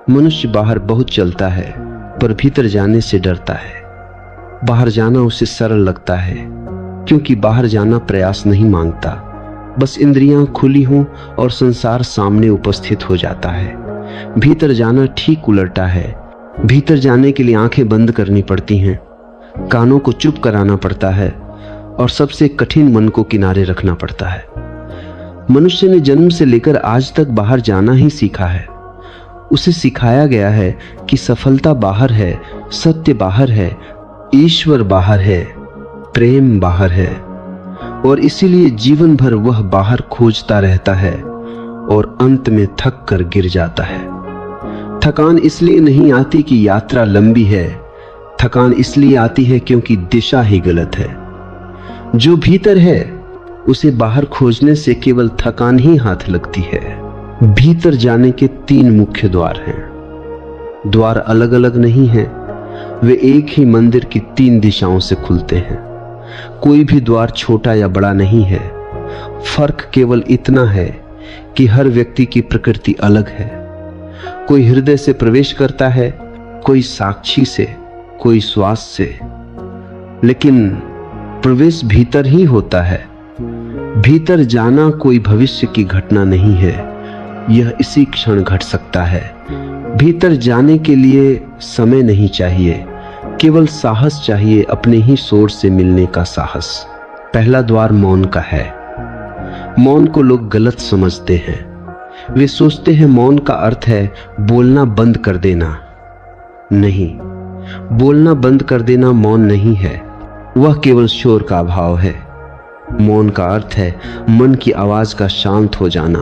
मनुष्य बाहर बहुत चलता है पर भीतर जाने से डरता है। बाहर जाना उसे सरल लगता है क्योंकि बाहर जाना प्रयास नहीं मांगता, बस इंद्रियां खुली हों और संसार सामने उपस्थित हो जाता है। भीतर जाना ठीक उलटा है। भीतर जाने के लिए आंखें बंद करनी पड़ती हैं, कानों को चुप कराना पड़ता है और सबसे कठिन मन को किनारे रखना पड़ता है। मनुष्य ने जन्म से लेकर आज तक बाहर जाना ही सीखा है। उसे सिखाया गया है कि सफलता बाहर है, सत्य बाहर है, ईश्वर बाहर है, प्रेम बाहर है, और इसीलिए जीवन भर वह बाहर खोजता रहता है और अंत में थक कर गिर जाता है। थकान इसलिए नहीं आती कि यात्रा लंबी है, थकान इसलिए आती है क्योंकि दिशा ही गलत है। जो भीतर है उसे बाहर खोजने से केवल थकान ही हाथ लगती है। भीतर जाने के 3 मुख्य द्वार हैं। द्वार अलग अलग नहीं हैं, वे एक ही मंदिर की 3 दिशाओं से खुलते हैं। कोई भी द्वार छोटा या बड़ा नहीं है। फर्क केवल इतना है कि हर व्यक्ति की प्रकृति अलग है। कोई हृदय से प्रवेश करता है, कोई साक्षी से, कोई श्वास से, लेकिन प्रवेश भीतर ही होता है। भीतर जाना कोई भविष्य की घटना नहीं है, यह इसी क्षण घट सकता है। भीतर जाने के लिए समय नहीं चाहिए, केवल साहस चाहिए, अपने ही सोच से मिलने का साहस। पहला द्वार मौन का है। मौन को लोग गलत समझते हैं। वे सोचते हैं मौन का अर्थ है बोलना बंद कर देना। नहीं, बोलना बंद कर देना मौन नहीं है, वह केवल शोर का अभाव है। मौन का अर्थ है मन की आवाज का शांत हो जाना।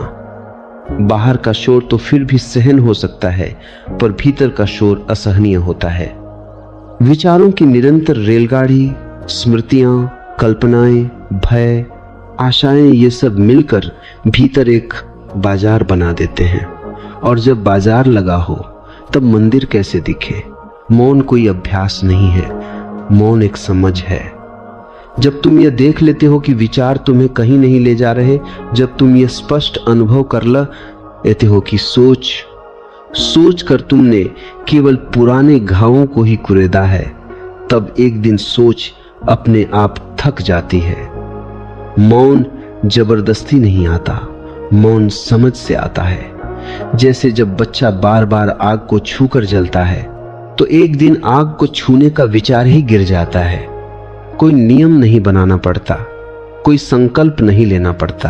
बाहर का शोर तो फिर भी सहन हो सकता है, पर भीतर का शोर असहनीय होता है। विचारों की निरंतर रेलगाड़ी, स्मृतियां, कल्पनाएं, भय, आशाएं, ये सब मिलकर भीतर एक बाजार बना देते हैं। और जब बाजार लगा हो तब मंदिर कैसे दिखे। मौन कोई अभ्यास नहीं है, मौन एक समझ है। जब तुम यह देख लेते हो कि विचार तुम्हें कहीं नहीं ले जा रहे, जब तुम यह स्पष्ट अनुभव कर लेते हो कि सोच कर तुमने केवल पुराने घावों को ही कुरेदा है, तब एक दिन सोच अपने आप थक जाती है। मौन जबरदस्ती नहीं आता, मौन समझ से आता है। जैसे जब बच्चा बार बार आग को छूकर जलता है तो एक दिन आग को छूने का विचार ही गिर जाता है। कोई नियम नहीं बनाना पड़ता, कोई संकल्प नहीं लेना पड़ता।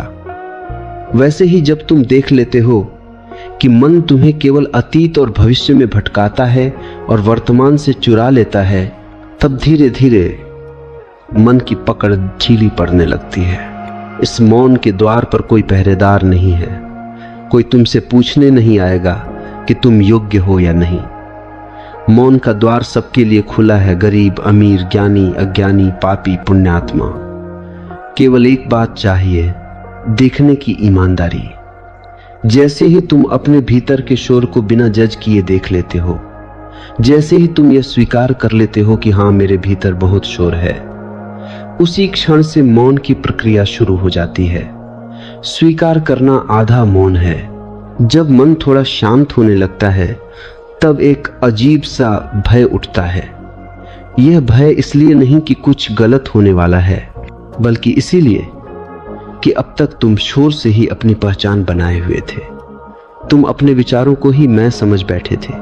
वैसे ही जब तुम देख लेते हो कि मन तुम्हें केवल अतीत और भविष्य में भटकाता है और वर्तमान से चुरा लेता है, तब धीरे धीरे मन की पकड़ ढीली पड़ने लगती है। इस मौन के द्वार पर कोई पहरेदार नहीं है। कोई तुमसे पूछने नहीं आएगा कि तुम योग्य हो या नहीं। मौन का द्वार सबके लिए खुला है, गरीब, अमीर, ज्ञानी, अज्ञानी, पापी, पुण्यात्मा। केवल एक बात चाहिए, देखने की ईमानदारी। जैसे ही तुम अपने भीतर के शोर को बिना जज किए देख लेते हो, जैसे ही तुम यह स्वीकार कर लेते हो कि हाँ, मेरे भीतर बहुत शोर है, उसी क्षण से मौन की प्रक्रिया शुरू हो जाती है। स्वीकार करना आधा मौन है। जब मन थोड़ा शांत होने लगता है तब एक अजीब सा भय उठता है। यह भय इसलिए नहीं कि कुछ गलत होने वाला है, बल्कि इसीलिए कि अब तक तुम शोर से ही अपनी पहचान बनाए हुए थे। तुम अपने विचारों को ही मैं समझ बैठे थे।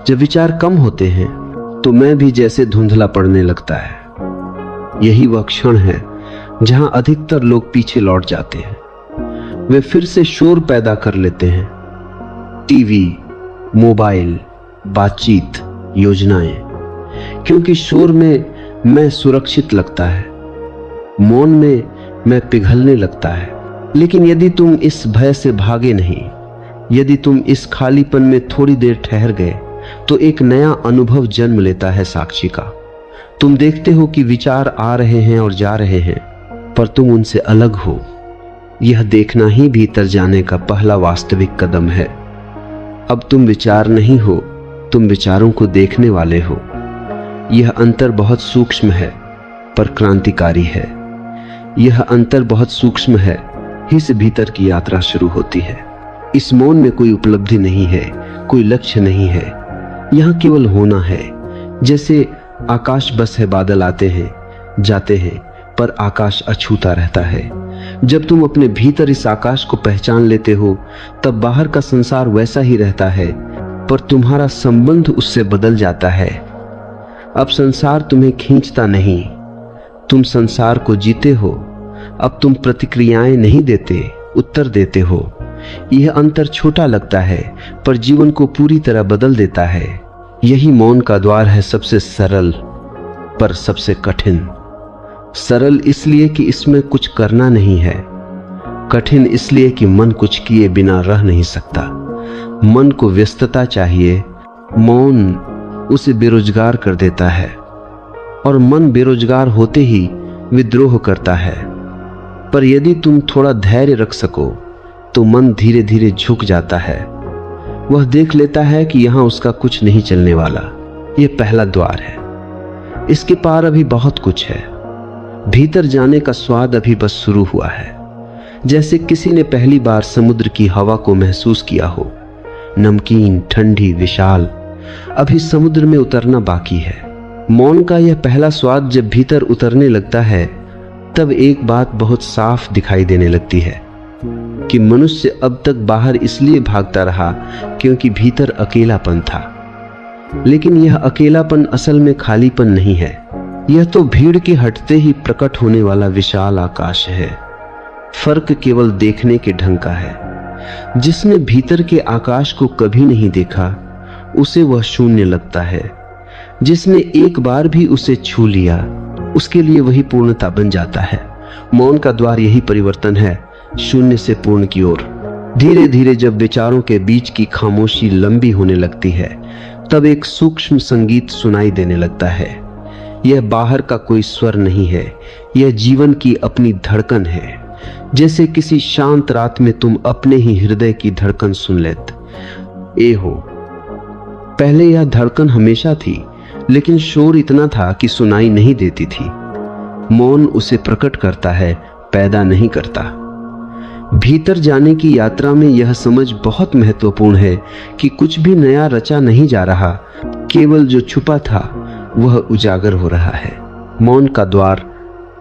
जब विचार कम होते हैं तो मैं भी जैसे धुंधला पड़ने लगता है। यही वह क्षण है जहां अधिकतर लोग पीछे लौट जाते हैं। वे फिर से शोर पैदा कर लेते हैं। टीवी, मोबाइल, बातचीत, योजनाएं, क्योंकि शोर में मैं सुरक्षित लगता है, मौन में मैं पिघलने लगता है। लेकिन यदि तुम इस भय से भागे नहीं, यदि तुम इस खालीपन में थोड़ी देर ठहर गए, तो एक नया अनुभव जन्म लेता है साक्षी का। तुम देखते हो कि विचार आ रहे हैं और जा रहे हैं, पर तुम उनसे अलग हो। यह देखना ही भीतर जाने का पहला वास्तविक कदम है। अब तुम विचार नहीं हो, तुम विचारों को देखने वाले हो। यह अंतर बहुत सूक्ष्म है पर क्रांतिकारी है। यह अंतर बहुत सूक्ष्म है, ही से भीतर की यात्रा शुरू होती है। इस मौन में कोई उपलब्धि नहीं है, कोई लक्ष्य नहीं है, यहाँ केवल होना है। जैसे आकाश बस है, बादल आते हैं जाते हैं पर आकाश अछूता रहता है। जब तुम अपने भीतर इस आकाश को पहचान लेते हो तब बाहर का संसार वैसा ही रहता है, पर तुम्हारा संबंध उससे बदल जाता है। अब संसार तुम्हें खींचता नहीं, तुम संसार को जीते हो। अब तुम प्रतिक्रियाएं नहीं देते, उत्तर देते हो। यह अंतर छोटा लगता है पर जीवन को पूरी तरह बदल देता है। यही मौन का द्वार है, सबसे सरल पर सबसे कठिन। सरल इसलिए कि इसमें कुछ करना नहीं है, कठिन इसलिए कि मन कुछ किए बिना रह नहीं सकता। मन को व्यस्तता चाहिए, मौन उसे बेरोजगार कर देता है और मन बेरोजगार होते ही विद्रोह करता है। पर यदि तुम थोड़ा धैर्य रख सको तो मन धीरे धीरे झुक जाता है। वह देख लेता है कि यहाँ उसका कुछ नहीं चलने वाला। यह पहला द्वार है, इसके पार अभी बहुत कुछ है। भीतर जाने का स्वाद अभी बस शुरू हुआ है। जैसे किसी ने पहली बार समुद्र की हवा को महसूस किया हो, नमकीन, ठंडी, विशाल। अभी समुद्र में उतरना बाकी है। मौन का यह पहला स्वाद जब भीतर उतरने लगता है तब एक बात बहुत साफ दिखाई देने लगती है कि मनुष्य अब तक बाहर इसलिए भागता रहा क्योंकि भीतर अकेलापन था। लेकिन यह अकेलापन असल में खालीपन नहीं है, यह तो भीड़ के हटते ही प्रकट होने वाला विशाल आकाश है। फर्क केवल देखने के ढंग का है। जिसने भीतर के आकाश को कभी नहीं देखा उसे वह शून्य लगता है। जिसने एक बार भी उसे छू लिया उसके लिए वही पूर्णता बन जाता है। मौन का द्वार यही परिवर्तन है, शून्य से पूर्ण की ओर। धीरे धीरे जब विचारों के बीच की खामोशी लंबी होने लगती है तब एक सूक्ष्म संगीत सुनाई देने लगता है। यह बाहर का कोई स्वर नहीं है, यह जीवन की अपनी धड़कन है। जैसे किसी शांत रात में तुम अपने ही हृदय की धड़कन सुन लेते हो। पहले यह धड़कन हमेशा थी, लेकिन शोर इतना था कि सुनाई नहीं देती थी। मौन उसे प्रकट करता है, पैदा नहीं करता। भीतर जाने की यात्रा में यह समझ बहुत महत्वपूर्ण है कि कुछ भी नया रचा नहीं जा रहा, केवल जो छुपा था वह उजागर हो रहा है। मौन का द्वार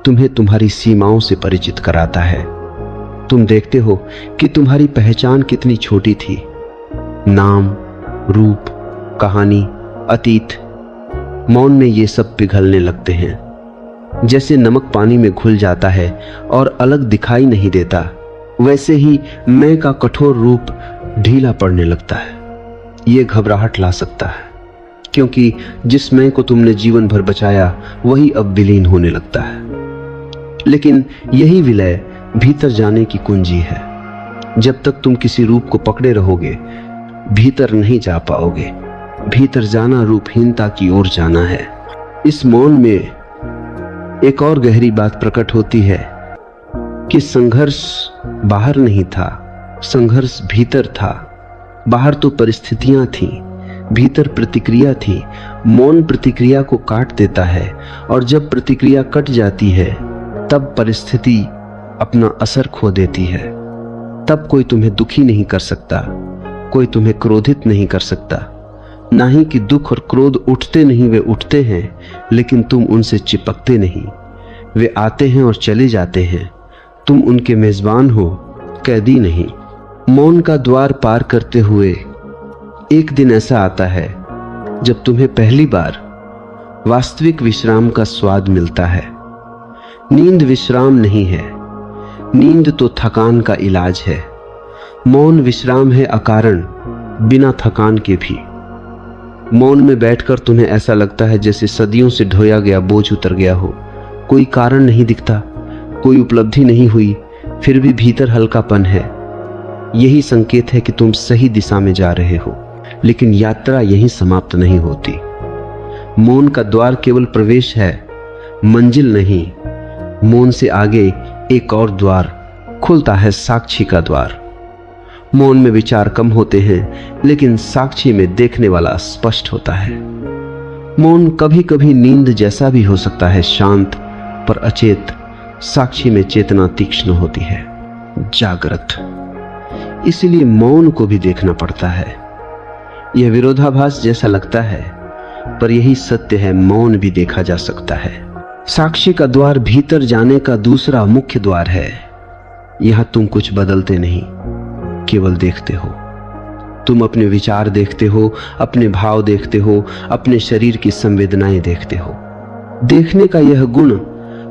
तुम्हें तुम्हारी सीमाओं से परिचित कराता है। तुम देखते हो कि तुम्हारी पहचान कितनी छोटी थी। नाम, रूप, कहानी, अतीत। मौन में ये सब पिघलने लगते हैं। जैसे नमक पानी में घुल जाता है और अलग दिखाई नहीं देता, वैसे ही मैं का कठोर रूप ढीला पड़ने लगता है। ये घबराहट ला सकता है क्योंकि जिस मैं को तुमने जीवन भर बचाया वही अब विलीन होने लगता है। लेकिन यही विलय भीतर जाने की कुंजी है। जब तक तुम किसी रूप को पकड़े रहोगे भीतर नहीं जा पाओगे। भीतर जाना रूपहीनता की ओर जाना है। इस मौन में एक और गहरी बात प्रकट होती है कि संघर्ष बाहर नहीं था, संघर्ष भीतर था। बाहर तो परिस्थितियां थीं, भीतर प्रतिक्रिया थी। मौन प्रतिक्रिया को काट देता है और जब प्रतिक्रिया कट जाती है तब परिस्थिति अपना असर खो देती है। तब कोई तुम्हें दुखी नहीं कर सकता, कोई तुम्हें क्रोधित नहीं कर सकता। ना ही कि दुख और क्रोध उठते नहीं, वे उठते हैं लेकिन तुम उनसे चिपकते नहीं। वे आते हैं और चले जाते हैं, तुम उनके मेजबान हो, कैदी नहीं। मौन का द्वार पार करते हुए एक दिन ऐसा आता है जब तुम्हें पहली बार वास्तविक विश्राम का स्वाद मिलता है। नींद विश्राम नहीं है, नींद तो थकान का इलाज है। मौन विश्राम है अकारण, बिना थकान के भी। मौन में बैठकर तुम्हें ऐसा लगता है जैसे सदियों से ढोया गया बोझ उतर गया हो। कोई कारण नहीं दिखता, कोई उपलब्धि नहीं हुई, फिर भी भीतर हल्कापन है। यही संकेत है कि तुम सही दिशा में जा रहे हो। लेकिन यात्रा यहीं समाप्त नहीं होती। मौन का द्वार केवल प्रवेश है, मंजिल नहीं। मौन से आगे एक और द्वार खुलता है, साक्षी का द्वार। मौन में विचार कम होते हैं लेकिन साक्षी में देखने वाला स्पष्ट होता है। मौन कभी कभी नींद जैसा भी हो सकता है, शांत पर अचेत। साक्षी में चेतना तीक्ष्ण होती है, जागृत। इसलिए मौन को भी देखना पड़ता है। यह विरोधाभास जैसा लगता है, पर यही सत्य है, मौन भी देखा जा सकता है। साक्षी का द्वार भीतर जाने का दूसरा मुख्य द्वार है। यहां तुम कुछ बदलते नहीं, केवल देखते हो। तुम अपने विचार देखते हो, अपने भाव देखते हो, अपने शरीर की संवेदनाएं देखते हो। देखने का यह गुण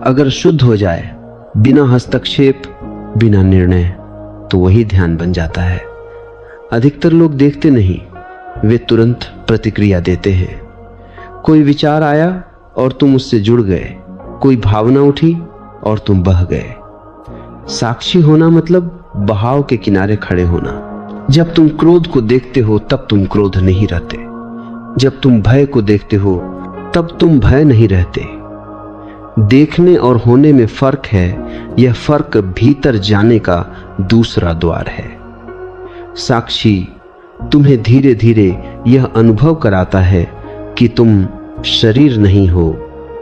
अगर शुद्ध हो जाए, बिना हस्तक्षेप, बिना निर्णय, तो वही ध्यान बन जाता है। अधिकतर लोग देखते नहीं, वे तुरंत प्रतिक्रिया देते हैं। कोई विचार आया और तुम उससे जुड़ गए, कोई भावना उठी और तुम बह गए। साक्षी होना मतलब बहाव के किनारे खड़े होना। जब तुम क्रोध को देखते हो तब तुम क्रोध नहीं रहते, जब तुम भय को देखते हो तब तुम भय नहीं रहते। देखने और होने में फर्क है। यह फर्क भीतर जाने का दूसरा द्वार है। साक्षी तुम्हें धीरे धीरे यह अनुभव कराता है कि तुम शरीर नहीं हो,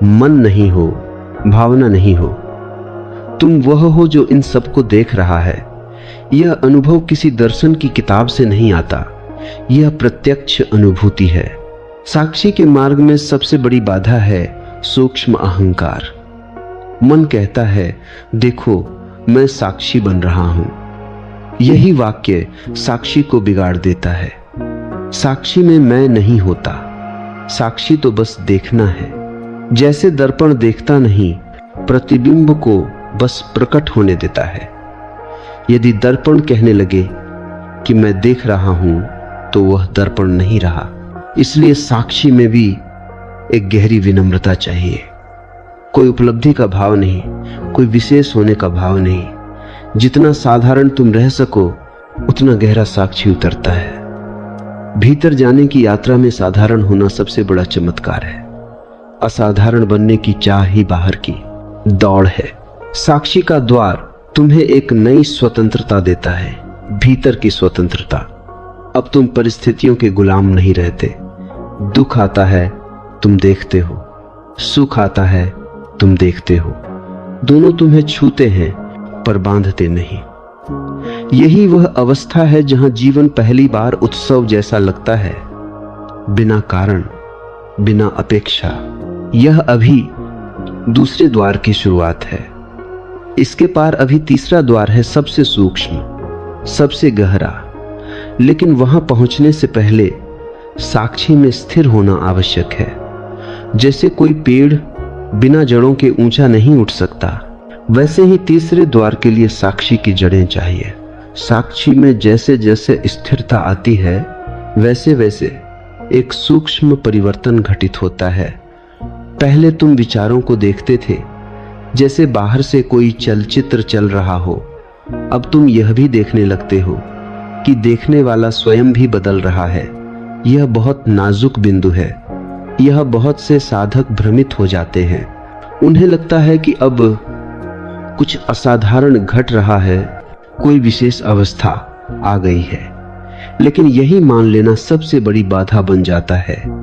मन नहीं हो, भावना नहीं हो। तुम वह हो जो इन सबको देख रहा है। यह अनुभव किसी दर्शन की किताब से नहीं आता, यह प्रत्यक्ष अनुभूति है। साक्षी के मार्ग में सबसे बड़ी बाधा है सूक्ष्म अहंकार। मन कहता है, देखो मैं साक्षी बन रहा हूं। यही वाक्य साक्षी को बिगाड़ देता है। साक्षी में मैं नहीं होता, साक्षी तो बस देखना है। जैसे दर्पण देखता नहीं, प्रतिबिंब को बस प्रकट होने देता है। यदि दर्पण कहने लगे कि मैं देख रहा हूं, तो वह दर्पण नहीं रहा। इसलिए साक्षी में भी एक गहरी विनम्रता चाहिए। कोई उपलब्धि का भाव नहीं, कोई विशेष होने का भाव नहीं। जितना साधारण तुम रह सको, उतना गहरा साक्षी उतरता है। भीतर जाने की यात्रा में साधारण होना सबसे बड़ा चमत्कार है। असाधारण बनने की चाह ही बाहर की दौड़ है। साक्षी का द्वार तुम्हें एक नई स्वतंत्रता देता है, भीतर की स्वतंत्रता। अब तुम परिस्थितियों के गुलाम नहीं रहते। दुख आता है, तुम देखते हो। सुख आता है, तुम देखते हो। दोनों तुम्हें छूते हैं पर बांधते नहीं। यही वह अवस्था है जहां जीवन पहली बार उत्सव जैसा लगता है, बिना कारण, बिना अपेक्षा। यह अभी दूसरे द्वार की शुरुआत है। इसके पार अभी तीसरा द्वार है, सबसे सूक्ष्म, सबसे गहरा। लेकिन वहां पहुंचने से पहले साक्षी में स्थिर होना आवश्यक है। जैसे कोई पेड़ बिना जड़ों के ऊंचा नहीं उठ सकता, वैसे ही तीसरे द्वार के लिए साक्षी की जड़ें चाहिए। साक्षी में जैसे जैसे स्थिरता आती है, वैसे वैसे एक सूक्ष्म परिवर्तन घटित होता है। पहले तुम विचारों को देखते थे जैसे बाहर से कोई चलचित्र चल रहा हो। अब तुम यह भी देखने लगते हो कि देखने वाला स्वयं भी बदल रहा है। यह बहुत नाजुक बिंदु है। यह बहुत से साधक भ्रमित हो जाते हैं। उन्हें लगता है कि अब कुछ असाधारण घट रहा है, कोई विशेष अवस्था आ गई है। लेकिन यही मान लेना सबसे बड़ी बाधा बन जाता है।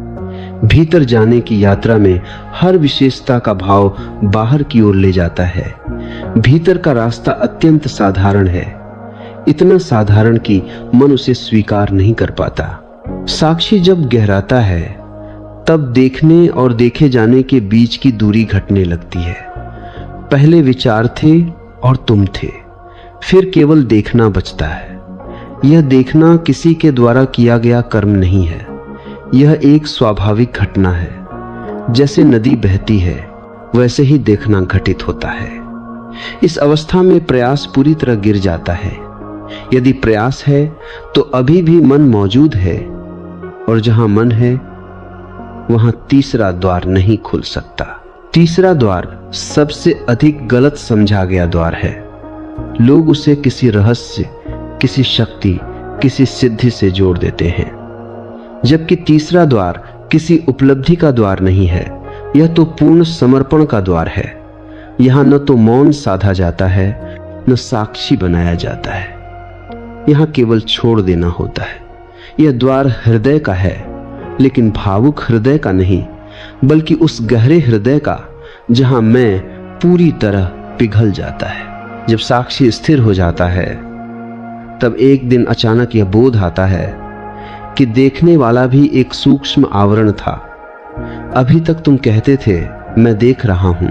भीतर जाने की यात्रा में हर विशेषता का भाव बाहर की ओर ले जाता है। भीतर का रास्ता अत्यंत साधारण है, इतना साधारण कि मन उसे स्वीकार नहीं कर पाता। साक्षी जब गहराता है, तब देखने और देखे जाने के बीच की दूरी घटने लगती है। पहले विचार थे और तुम थे, फिर केवल देखना बचता है। यह देखना किसी के द्वारा किया गया कर्म नहीं है, यह एक स्वाभाविक घटना है। जैसे नदी बहती है, वैसे ही देखना घटित होता है। इस अवस्था में प्रयास पूरी तरह गिर जाता है। यदि प्रयास है तो अभी भी मन मौजूद है, और जहां मन है वहां तीसरा द्वार नहीं खुल सकता। तीसरा द्वार सबसे अधिक गलत समझा गया द्वार है। लोग उसे किसी रहस्य, किसी शक्ति, किसी सिद्धि से जोड़ देते हैं, जबकि तीसरा द्वार किसी उपलब्धि का द्वार नहीं है। यह तो पूर्ण समर्पण का द्वार है। यहां न तो मौन साधा जाता है, न साक्षी बनाया जाता है। यहां केवल छोड़ देना होता है। यह द्वार हृदय का है, लेकिन भावुक हृदय का नहीं, बल्कि उस गहरे हृदय का जहां मैं पूरी तरह पिघल जाता है। जब साक्षी स्थिर हो जाता है, तब एक दिन अचानक यह बोध आता है कि देखने वाला भी एक सूक्ष्म आवरण था। अभी तक तुम कहते थे मैं देख रहा हूं,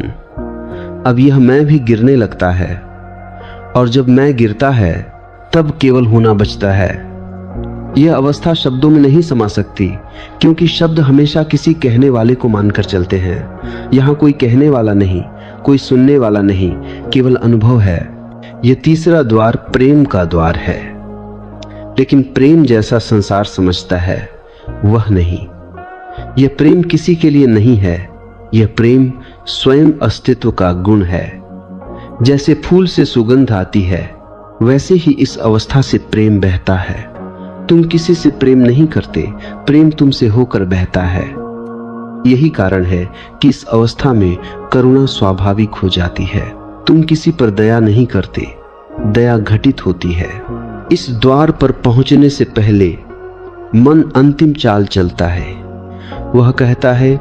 अब यह मैं भी गिरने लगता है, और जब मैं गिरता है तब केवल होना बचता है। यह अवस्था शब्दों में नहीं समा सकती, क्योंकि शब्द हमेशा किसी कहने वाले को मानकर चलते हैं। यहाँ कोई कहने वाला नहीं, कोई सुनने वाला नहीं, केवल अनुभव है। यह तीसरा द्वार प्रेम का द्वार है, लेकिन प्रेम जैसा संसार समझता है वह नहीं। यह प्रेम किसी के लिए नहीं है, यह प्रेम स्वयं अस्तित्व का गुण है। जैसे फूल से सुगंध आती है, वैसे ही इस अवस्था से प्रेम बहता है। तुम किसी से प्रेम नहीं करते, प्रेम तुमसे होकर बहता है। यही कारण है कि इस अवस्था में करुणा स्वाभाविक हो जाती है। तुम किसी पर दया नहीं करते, दया घटित होती है। इस द्वार पर पहुंचने से पहले मन अंतिम चाल चलता है। वह कहता है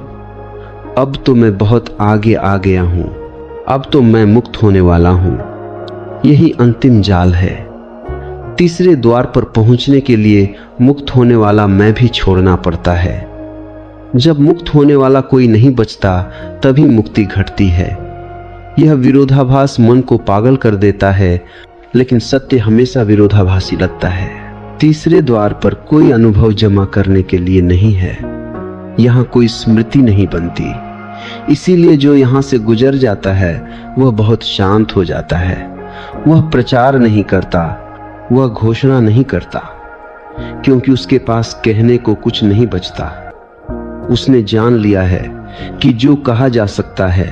अब तो मैं बहुत आगे आ गया हूं, अब तो मैं मुक्त होने वाला हूं। यही अंतिम जाल है। तीसरे द्वार पर पहुंचने के लिए मुक्त होने वाला मैं भी छोड़ना पड़ता है। जब मुक्त होने वाला कोई नहीं बचता, तभी मुक्ति घटती है। यह विरोधाभास मन को पागल कर देता है, लेकिन सत्य हमेशा विरोधाभासी लगता है। तीसरे द्वार पर कोई अनुभव जमा करने के लिए नहीं है। यहाँ कोई स्मृति नहीं बनती, इसीलिए जो यहाँ से गुजर जाता है वह बहुत शांत हो जाता है। वह प्रचार नहीं करता, वह घोषणा नहीं करता, क्योंकि उसके पास कहने को कुछ नहीं बचता। उसने जान लिया है कि जो कहा जा सकता है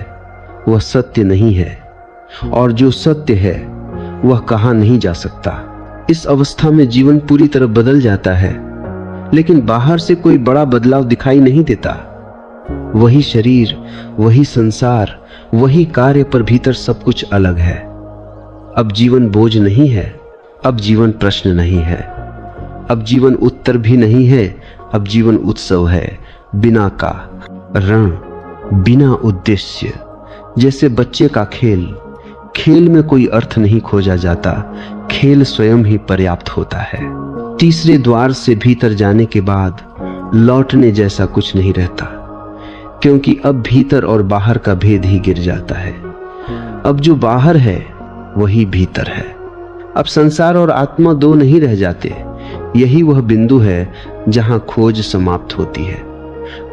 वह सत्य नहीं है, और जो सत्य है वह कहा नहीं जा सकता। इस अवस्था में जीवन पूरी तरह बदल जाता है, लेकिन बाहर से कोई बड़ा बदलाव दिखाई नहीं देता। वही शरीर, वही संसार, वही कार्य, पर भीतर सब कुछ अलग है। अब जीवन बोझ नहीं है, अब जीवन प्रश्न नहीं है, अब जीवन उत्तर भी नहीं है, अब जीवन उत्सव है। बिना का रण, बिना उद्देश्य, जैसे बच्चे का खेल। खेल में कोई अर्थ नहीं खोजा जाता, खेल स्वयं ही पर्याप्त होता है। तीसरे द्वार से भीतर जाने के बाद लौटने जैसा कुछ नहीं रहता, क्योंकि अब भीतर और बाहर का भेद ही गिर जाता है। अब जो बाहर है वही भीतर है। अब संसार और आत्मा दो नहीं रह जाते। यही वह बिंदु है जहां खोज समाप्त होती है।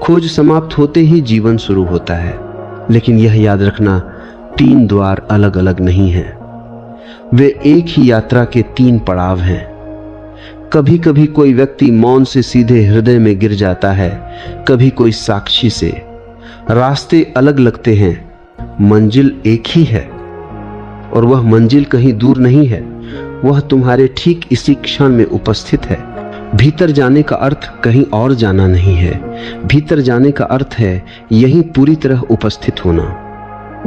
खोज समाप्त होते ही जीवन शुरू होता है। लेकिन यह याद रखना, तीन द्वार अलग अलग नहीं हैं, वे एक ही यात्रा के तीन पड़ाव हैं। कभी कभी कोई व्यक्ति मौन से सीधे हृदय में गिर जाता है, कभी कोई साक्षी से। रास्ते अलग लगते हैं, मंजिल एक ही है, और वह मंजिल कहीं दूर नहीं है, वह तुम्हारे ठीक इसी क्षण में उपस्थित है। भीतर जाने का अर्थ कहीं और जाना नहीं है, भीतर जाने का अर्थ है यहीं पूरी तरह उपस्थित होना।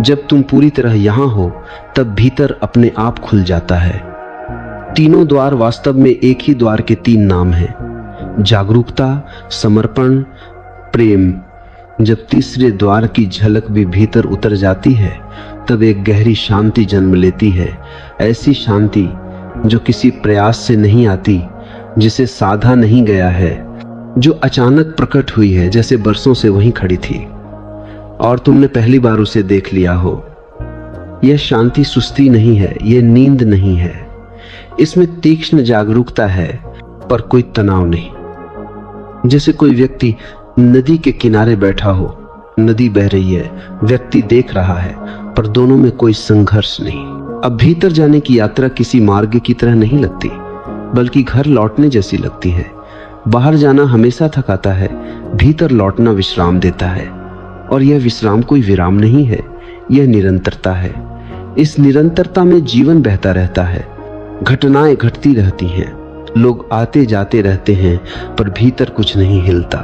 जब तुम पूरी तरह यहां हो, तब भीतर अपने आप खुल जाता है। तीनों द्वार वास्तव में एक ही द्वार के तीन नाम हैं: जागरूकता, समर्पण, प्रेम। जब तीसरे द्वार की झलक भी भीतर उतर जाती है, तब एक गहरी शांति जन्म लेती है। ऐसी शांति जो किसी प्रयास से नहीं आती, जिसे साधा नहीं गया है, जो अचानक प्रकट हुई है, जैसे बरसों से वहीं खड़ी थी और तुमने पहली बार उसे देख लिया हो। यह शांति सुस्ती नहीं है, यह नींद नहीं है। इसमें तीक्ष्ण जागरूकता है, पर कोई तनाव नहीं। जैसे कोई व्यक्ति नदी के किनारे बैठा हो, नदी बह रही है, व्यक्ति देख रहा है, पर दोनों में कोई संघर्ष नहीं। अब भीतर जाने की यात्रा किसी मार्ग की तरह नहीं लगती, बल्कि घर लौटने जैसी लगती है। बाहर जाना हमेशा थकाता है, भीतर लौटना विश्राम देता है। और यह विश्राम कोई विराम नहीं है, यह निरंतरता है। इस निरंतरता में जीवन बहता रहता है, घटनाएं घटती रहती हैं, लोग आते जाते रहते हैं, पर भीतर कुछ नहीं हिलता।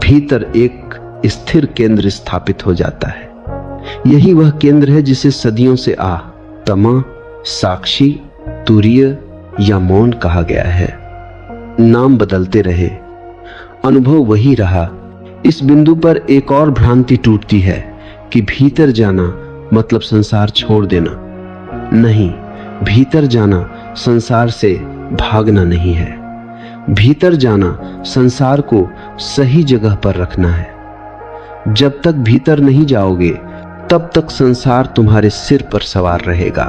भीतर एक स्थिर केंद्र स्थापित हो जाता है। यही वह केंद्र है जिसे सदियों से तमा, साक्षी, तुरीय या मौन कहा गया है। नाम बदलते रहे, अनुभव वही रहा। इस बिंदु पर एक और भ्रांति टूटती है कि भीतर जाना मतलब संसार छोड़ देना। नहीं, भीतर जाना संसार से भागना नहीं है। भीतर जाना संसार को सही जगह पर रखना है। जब तक भीतर नहीं जाओगे तब तक संसार तुम्हारे सिर पर सवार रहेगा।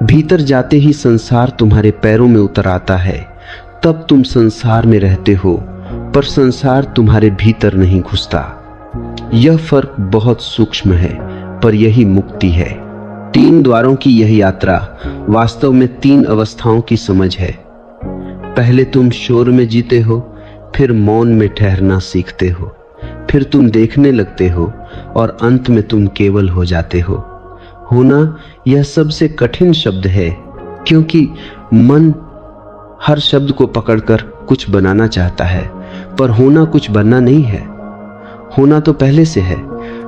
भीतर जाते ही संसार तुम्हारे पैरों में उतर आता है। तब तुम संसार में रहते हो, पर संसार तुम्हारे भीतर नहीं घुसता। यह फर्क बहुत सूक्ष्म है, पर यही मुक्ति है। 3 द्वारों की यह यात्रा वास्तव में 3 अवस्थाओं की समझ है। पहले तुम शोर में जीते हो, फिर मौन में ठहरना सीखते हो, फिर तुम देखने लगते हो और अंत में तुम केवल हो जाते हो। होना यह सबसे कठिन शब्द है, क्योंकि मन हर शब्द को पकड़कर कुछ बनाना चाहता है, पर होना कुछ बनना नहीं है। होना तो पहले से है,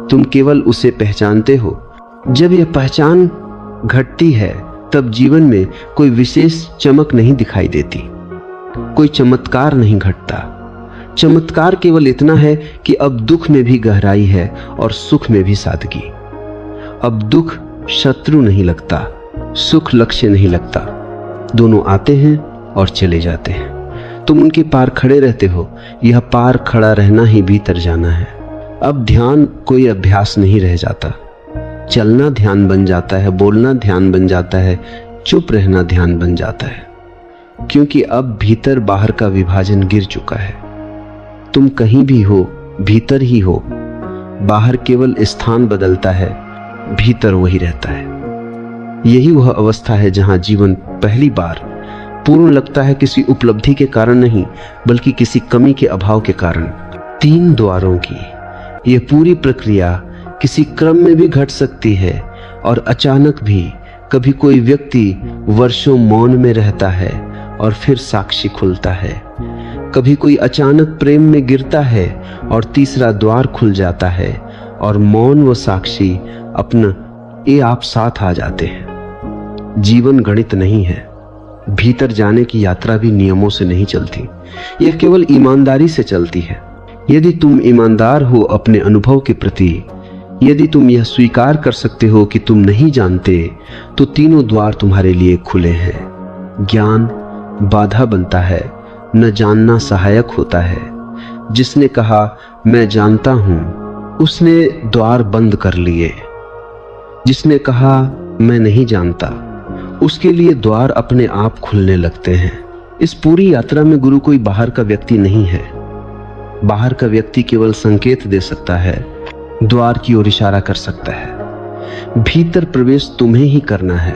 तुम केवल उसे पहचानते हो। जब यह पहचान घटती है तब जीवन में कोई विशेष चमक नहीं दिखाई देती, कोई चमत्कार नहीं घटता। चमत्कार केवल इतना है कि अब दुख में भी गहराई है और सुख में भी सादगी। अब दुख शत्रु नहीं लगता, सुख लक्ष्य नहीं लगता। दोनों आते हैं और चले जाते हैं, तुम उनके पार खड़े रहते हो। यह पार खड़ा रहना ही भीतर जाना है। अब ध्यान कोई अभ्यास नहीं रह जाता। चलना ध्यान बन जाता है, बोलना ध्यान बन जाता है, चुप रहना ध्यान बन जाता है, क्योंकि अब भीतर बाहर का विभाजन गिर चुका है। तुम कहीं भी हो, भीतर ही हो। बाहर केवल स्थान बदलता है, भीतर वही रहता है। यही वह अवस्था है जहां जीवन पहली बार पूर्ण लगता है, किसी उपलब्धि के कारण नहीं, बल्कि किसी कमी के अभाव के कारण। 3 द्वारों की यह पूरी प्रक्रिया किसी क्रम में भी घट सकती है और अचानक भी। कभी कोई व्यक्ति वर्षों मौन में रहता है और फिर साक्षी खुलता है। कभी कोई अचानक प्रेम में गिरता है और तीसरा द्वार खुल जाता है और मौन व साक्षी अपना आप साथ आ जाते हैं। जीवन गणित नहीं है। भीतर जाने की यात्रा भी नियमों से नहीं चलती, यह केवल ईमानदारी से चलती है। यदि तुम ईमानदार हो अपने अनुभव के प्रति, यदि तुम यह स्वीकार कर सकते हो कि तुम नहीं जानते, तो तीनों द्वार तुम्हारे लिए खुले हैं। ज्ञान बाधा बनता है, न जानना सहायक होता है। जिसने कहा मैं जानता हूं, उसने द्वार बंद कर लिए। जिसने कहा मैं नहीं जानता, उसके लिए द्वार अपने आप खुलने लगते हैं। इस पूरी यात्रा में गुरु कोई बाहर का व्यक्ति नहीं है। बाहर का व्यक्ति केवल संकेत दे सकता है, द्वार की ओर इशारा कर सकता है। भीतर प्रवेश तुम्हें ही करना है,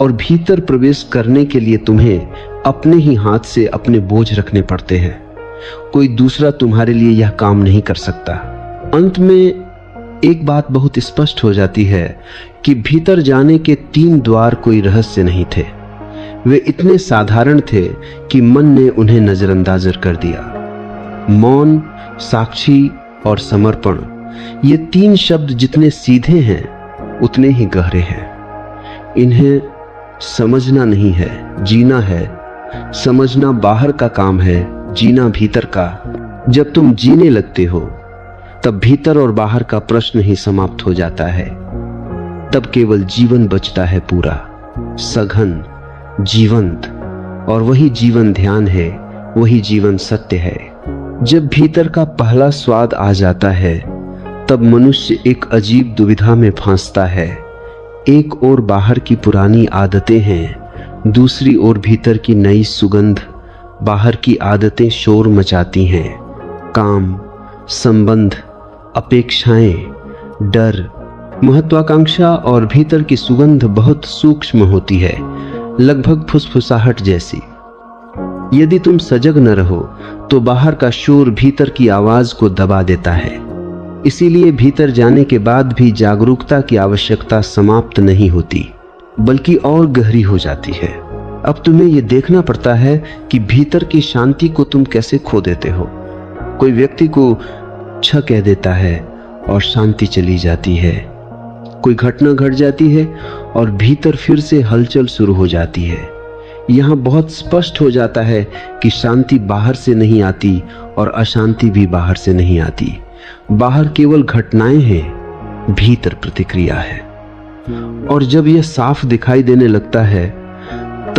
और भीतर प्रवेश करने के लिए तुम्हें अपने ही हाथ से अपने बोझ रखने पड़ते हैं। कोई दूसरा तुम्हारे लिए यह काम नहीं कर सकता। अंत में एक बात बहुत स्पष्ट हो जाती है कि भीतर जाने के 3 द्वार कोई रहस्य नहीं थे। वे इतने साधारण थे कि मन ने उन्हें नजरअंदाज कर दिया। मौन, साक्षी और समर्पण, ये 3 शब्द जितने सीधे हैं उतने ही गहरे हैं। इन्हें समझना नहीं है, जीना है। समझना बाहर का काम है, जीना भीतर का। जब तुम जीने लगते हो तब भीतर और बाहर का प्रश्न ही समाप्त हो जाता है। तब केवल जीवन बचता है, पूरा, सघन, जीवंत। और वही जीवन ध्यान है, वही जीवन सत्य है। जब भीतर का पहला स्वाद आ जाता है तब मनुष्य एक अजीब दुविधा में फंसता है। एक ओर बाहर की पुरानी आदतें हैं, दूसरी ओर भीतर की नई सुगंध। बाहर की आदतें शोर मचाती हैं, काम, संबंध, अपेक्षाएं, डर, महत्वाकांक्षा, और भीतर की सुगंध बहुत सूक्ष्म होती है, लगभग फुसफुसाहट जैसी। यदि तुम सजग न रहो तो बाहर का शोर भीतर की आवाज को दबा देता है। इसीलिए भीतर जाने के बाद भी जागरूकता की आवश्यकता समाप्त नहीं होती, बल्कि और गहरी हो जाती है। अब तुम्हें यह देखना पड़ता है कि भीतर की शांति को तुम कैसे खो देते हो। कोई व्यक्ति को छ कह देता है और शांति चली जाती है। कोई घटना घट जाती है और भीतर फिर से हलचल शुरू हो जाती है। यहाँ बहुत स्पष्ट हो जाता है कि शांति बाहर से नहीं आती और अशांति भी बाहर से नहीं आती। बाहर केवल घटनाएं हैं, भीतर प्रतिक्रिया है। और जब यह साफ दिखाई देने लगता है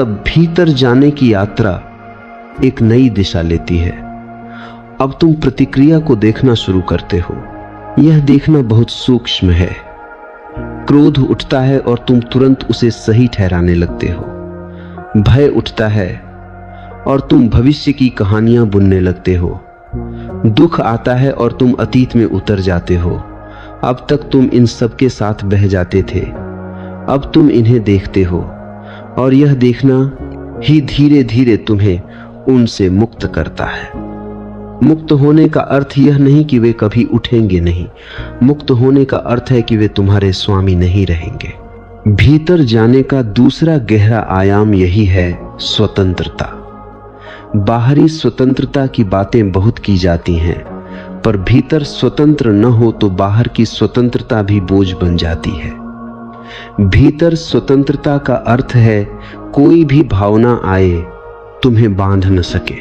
तब भीतर जाने की यात्रा एक नई दिशा लेती है। अब तुम प्रतिक्रिया को देखना शुरू करते हो। यह देखना बहुत सूक्ष्म है। क्रोध उठता है और तुम तुरंत उसे सही ठहराने लगते हो। भय उठता है और तुम भविष्य की कहानियां बुनने लगते हो। दुख आता है और तुम अतीत में उतर जाते हो। अब तक तुम इन सब के साथ बह जाते थे, अब तुम इन्हें देखते हो और यह देखना ही धीरे धीरे तुम्हें उनसे मुक्त करता है। मुक्त होने का अर्थ यह नहीं कि वे कभी उठेंगे नहीं। मुक्त होने का अर्थ है कि वे तुम्हारे स्वामी नहीं रहेंगे। भीतर जाने का दूसरा गहरा आयाम यही है, स्वतंत्रता। बाहरी स्वतंत्रता की बातें बहुत की जाती हैं, पर भीतर स्वतंत्र न हो तो बाहर की स्वतंत्रता भी बोझ बन जाती है। भीतर स्वतंत्रता का अर्थ है कोई भी भावना आए तुम्हें बांध न सके।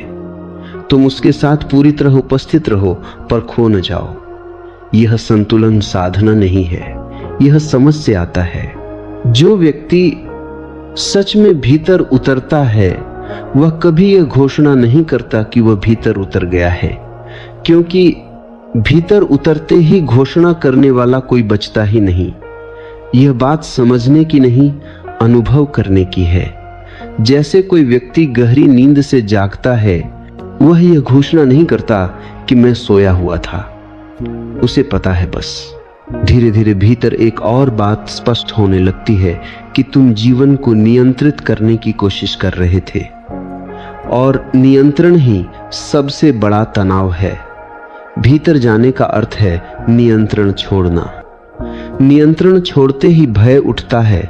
तुम उसके साथ पूरी तरह उपस्थित रहो पर खो न जाओ। यह संतुलन साधना नहीं है, यह समझ से आता है। जो व्यक्ति सच में भीतर उतरता है वह कभी यह घोषणा नहीं करता कि वह भीतर उतर गया है, क्योंकि भीतर उतरते ही घोषणा करने वाला कोई बचता ही नहीं। यह बात समझने की नहीं, अनुभव करने की है। जैसे कोई व्यक्ति गहरी नींद से जागता है, वह यह घोषणा नहीं करता कि मैं सोया हुआ था। उसे पता है बस। धीरे धीरे भीतर एक और बात स्पष्ट होने लगती है कि तुम जीवन को नियंत्रित करने की कोशिश कर रहे थे, और नियंत्रण ही सबसे बड़ा तनाव है। भीतर जाने का अर्थ है नियंत्रण छोड़ना। नियंत्रण छोड़ते ही भय उठता है,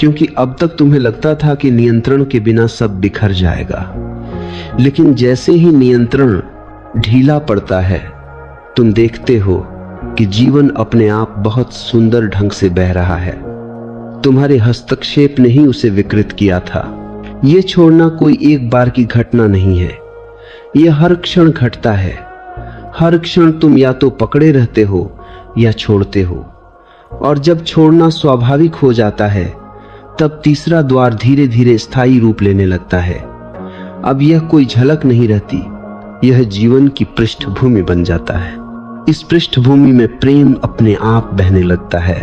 क्योंकि अब तक तुम्हें लगता था कि नियंत्रण के बिना सब बिखर जाएगा। लेकिन जैसे ही नियंत्रण ढीला पड़ता है, तुम देखते हो कि जीवन अपने आप बहुत सुंदर ढंग से बह रहा है। तुम्हारे हस्तक्षेप ने ही उसे विकृत किया था। यह छोड़ना कोई एक बार की घटना नहीं है, यह हर क्षण घटता है। हर क्षण तुम या तो पकड़े रहते हो या छोड़ते हो, और जब छोड़ना स्वाभाविक हो जाता है तब तीसरा द्वार धीरे धीरे स्थायी रूप लेने लगता है। अब यह कोई झलक नहीं रहती, यह जीवन की पृष्ठभूमि बन जाता है। इस पृष्ठभूमि में प्रेम अपने आप बहने लगता है।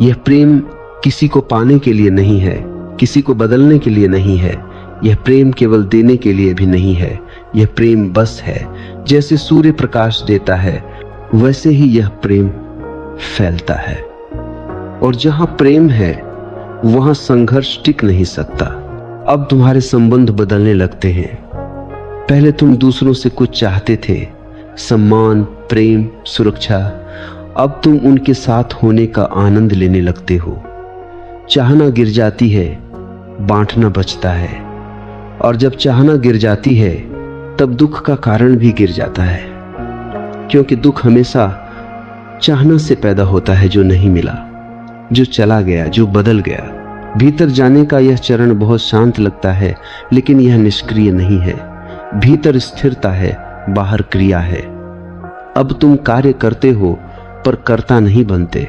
यह प्रेम किसी को पाने के लिए नहीं है, किसी को बदलने के लिए नहीं है। यह प्रेम केवल देने के लिए भी नहीं है। यह प्रेम बस है। जैसे सूर्य प्रकाश देता है, वैसे ही यह प्रेम फैलता है। और जहां प्रेम है वहां संघर्ष टिक नहीं सकता। अब तुम्हारे संबंध बदलने लगते हैं। पहले तुम दूसरों से कुछ चाहते थे, सम्मान, प्रेम, सुरक्षा। अब तुम उनके साथ होने का आनंद लेने लगते हो। चाहना गिर जाती है, बांटना बचता है। और जब चाहना गिर जाती है तब दुख का कारण भी गिर जाता है, क्योंकि दुख हमेशा चाहना से पैदा होता है, जो नहीं मिला, जो चला गया, जो बदल गया। भीतर जाने का यह चरण बहुत शांत लगता है, लेकिन यह निष्क्रिय नहीं है। भीतर स्थिरता है, बाहर क्रिया है। अब तुम कार्य करते हो पर कर्ता नहीं बनते।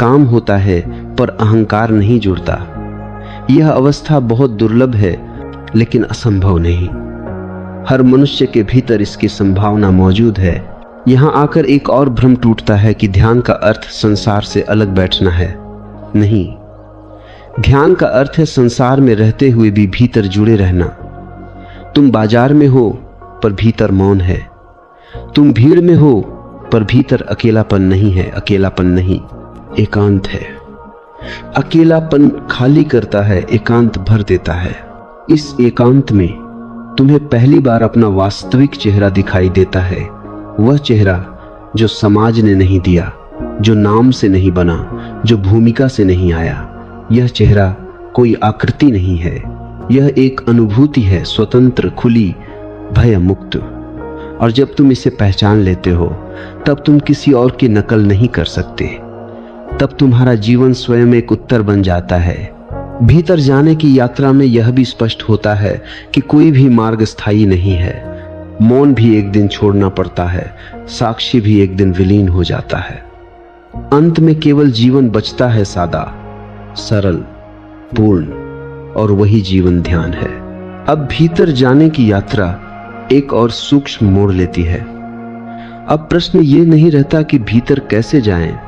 काम होता है पर अहंकार नहीं जुड़ता। यह अवस्था बहुत दुर्लभ है, लेकिन असंभव नहीं। हर मनुष्य के भीतर इसकी संभावना मौजूद है। यहां आकर एक और भ्रम टूटता है कि ध्यान का अर्थ संसार से अलग बैठना है। नहीं, ध्यान का अर्थ है संसार में रहते हुए भी भीतर जुड़े रहना। तुम बाजार में हो पर भीतर मौन है। तुम भीड़ में हो पर भीतर अकेलापन नहीं है। अकेलापन नहीं, एकांत है। अकेलापन खाली करता है, एकांत भर देता है। इस एकांत में तुम्हें पहली बार अपना वास्तविक चेहरा दिखाई देता है। वह चेहरा जो समाज ने नहीं दिया, जो नाम से नहीं बना, जो भूमिका से नहीं आया। यह चेहरा कोई आकृति नहीं है, यह एक अनुभूति है, स्वतंत्र, खुली, भय मुक्त। और जब तुम इसे पहचान लेते हो तब तुम किसी और की नकल नहीं कर सकते। तब तुम्हारा जीवन स्वयं एक उत्तर बन जाता है। भीतर जाने की यात्रा में यह भी स्पष्ट होता है कि कोई भी मार्ग स्थायी नहीं है। मौन भी एक दिन छोड़ना पड़ता है, साक्षी भी एक दिन विलीन हो जाता है। अंत में केवल जीवन बचता है, सादा, सरल, पूर्ण। और वही जीवन ध्यान है। अब भीतर जाने की यात्रा एक और सूक्ष्म मोड़ लेती है। अब प्रश्न ये नहीं रहता कि भीतर कैसे जाएं,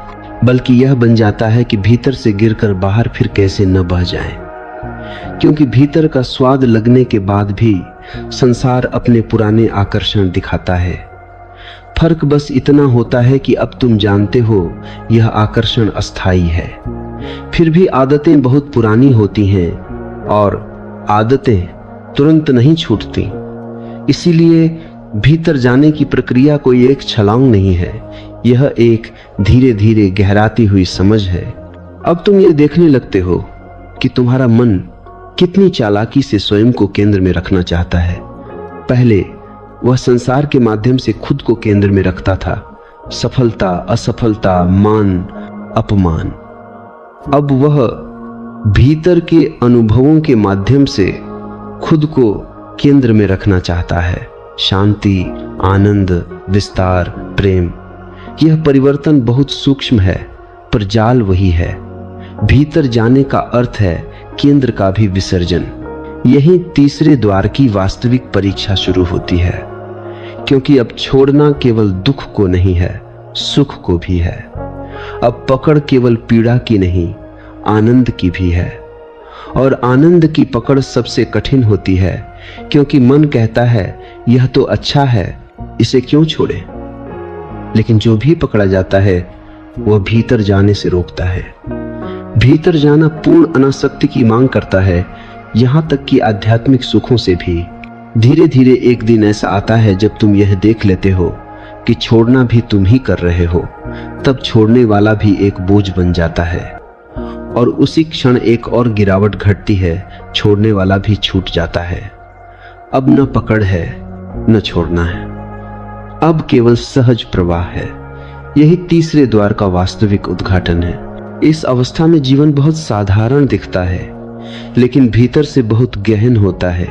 बल्कि यह बन जाता है कि भीतर से गिरकर बाहर फिर कैसे न बह जाएं। क्योंकि भीतर का स्वाद लगने के बाद भी संसार अपने पुराने आकर्षण दिखाता है। फर्क बस इतना होता है कि अब तुम जानते हो यह आकर्षण अस्थाई है। फिर भी आदतें बहुत पुरानी होती हैं और आदतें तुरंत नहीं छूटती। इसीलिए भीतर जाने की प्रक्रिया कोई एक छलांग नहीं है, यह एक धीरे धीरे गहराती हुई समझ है। अब तुम ये देखने लगते हो कि तुम्हारा मन कितनी चालाकी से स्वयं को केंद्र में रखना चाहता है। पहले वह संसार के माध्यम से खुद को केंद्र में रखता था, सफलता, असफलता, मान, अपमान। अब वह भीतर के अनुभवों के माध्यम से खुद को केंद्र में रखना चाहता है, शांति, आनंद, विस्तार, प्रेम। यह परिवर्तन बहुत सूक्ष्म है, पर जाल वही है। भीतर जाने का अर्थ है केंद्र का भी विसर्जन। यही तीसरे द्वार की वास्तविक परीक्षा शुरू होती है, क्योंकि अब छोड़ना केवल दुख को नहीं है, सुख को भी है। अब पकड़ केवल पीड़ा की नहीं, आनंद की भी है। और आनंद की पकड़ सबसे कठिन होती है, क्योंकि मन कहता है यह तो अच्छा है, इसे क्यों छोड़े। लेकिन जो भी पकड़ा जाता है वह भीतर जाने से रोकता है। भीतर जाना पूर्ण अनासक्ति की मांग करता है, यहां तक कि आध्यात्मिक सुखों से भी। धीरे धीरे एक दिन ऐसा आता है जब तुम यह देख लेते हो कि छोड़ना भी तुम ही कर रहे हो, तब छोड़ने वाला भी एक बोझ बन जाता है। और उसी क्षण एक और गिरावट घटती है, छोड़ने वाला भी छूट जाता है। अब न पकड़ है न छोड़ना है, अब केवल सहज प्रवाह है। यही तीसरे द्वार का वास्तविक उद्घाटन है। इस अवस्था में जीवन बहुत साधारण दिखता है, लेकिन भीतर से बहुत गहन होता है।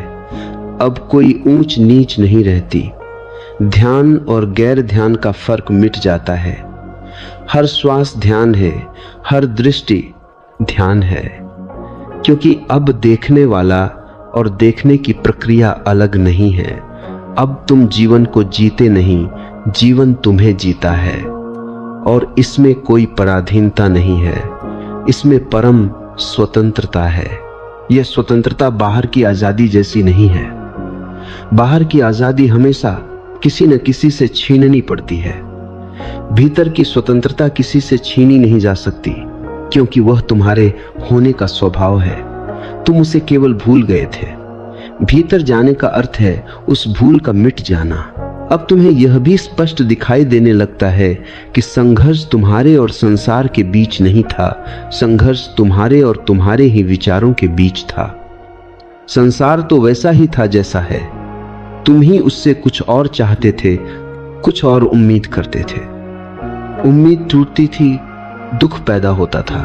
अब कोई ऊंच नीच नहीं रहती। ध्यान और गैर ध्यान का फर्क मिट जाता है। हर श्वास ध्यान है, हर दृष्टि ध्यान है, क्योंकि अब देखने वाला और देखने की प्रक्रिया अलग नहीं है। अब तुम जीवन को जीते नहीं, जीवन तुम्हें जीता है। और इसमें कोई पराधीनता नहीं है, इसमें परम स्वतंत्रता है। यह स्वतंत्रता बाहर की आजादी जैसी नहीं है। बाहर की आजादी हमेशा किसी न किसी से छीननी पड़ती है। भीतर की स्वतंत्रता किसी से छीनी नहीं जा सकती, क्योंकि वह तुम्हारे होने का स्वभाव है। तुम उसे केवल भूल गए थे। भीतर जाने का अर्थ है उस भूल का मिट जाना। अब तुम्हें यह भी स्पष्ट दिखाई देने लगता है कि संघर्ष तुम्हारे और संसार के बीच नहीं था, संघर्ष तुम्हारे और तुम्हारे ही विचारों के बीच था। संसार तो वैसा ही था जैसा है, तुम ही उससे कुछ और चाहते थे, कुछ और उम्मीद करते थे। उम्मीद टूटती थी, दुख पैदा होता था।